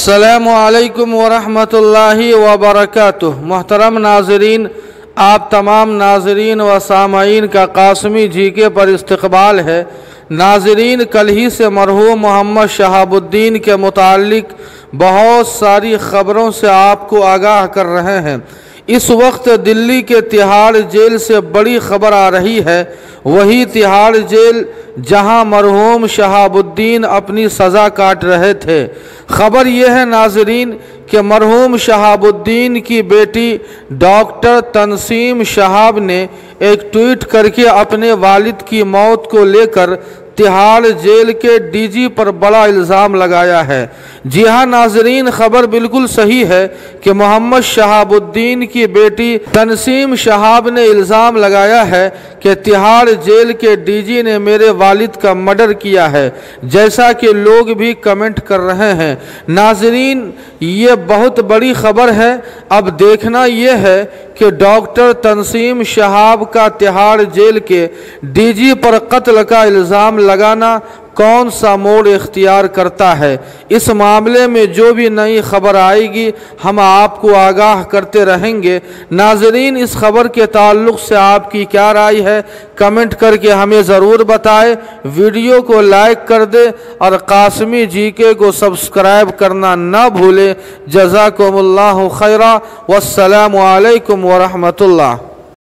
अस्सलामु अलैकुम वरहमतुल्लाहि वबरकातुह। मोहतरम नाज़रीन, आप तमाम नाज़रीन व सामाईन का कासमी जीके पर इस्तक़बाल है। नाज़रीन, कल ही से मरहूम मोहम्मद शहाबुद्दीन के मुताल्लिक़ बहुत सारी ख़बरों से आपको आगाह कर रहे हैं। इस वक्त दिल्ली के तिहाड़ जेल से बड़ी खबर आ रही है। वही तिहाड़ जेल जहां मरहूम शहाबुद्दीन अपनी सज़ा काट रहे थे। ख़बर यह है नाज़रीन कि मरहूम शहाबुद्दीन की बेटी डॉक्टर तनसीम शहाब ने एक ट्वीट करके अपने वालिद की मौत को लेकर तिहाड़ जेल के डीजी पर बड़ा इल्ज़ाम लगाया है। जी हाँ नाज़रीन, ख़बर बिल्कुल सही है कि मोहम्मद शहाबुद्दीन की बेटी तनसीम शहाब ने इल्ज़ाम लगाया है कि तिहाड़ जेल के डीजी ने मेरे वालिद का मर्डर किया है, जैसा कि लोग भी कमेंट कर रहे हैं। नाज़रीन, ये बहुत बड़ी ख़बर है। अब देखना यह है कि डॉक्टर तनसीम शहाब का तिहाड़ जेल के डीजी पर कत्ल का इल्ज़ाम लगाना कौन सा मोड़ इख्तियार करता है। इस मामले में जो भी नई खबर आएगी हम आपको आगाह करते रहेंगे। नाज़रीन, इस खबर के ताल्लुक़ से आपकी क्या राय है, कमेंट करके हमें ज़रूर बताएं। वीडियो को लाइक कर दें और कासमी जीके को सब्सक्राइब करना ना भूलें। जज़ाकुमुल्लाहु खैरा। वस्सलामु अलैकुम वरहमतुल्लाह।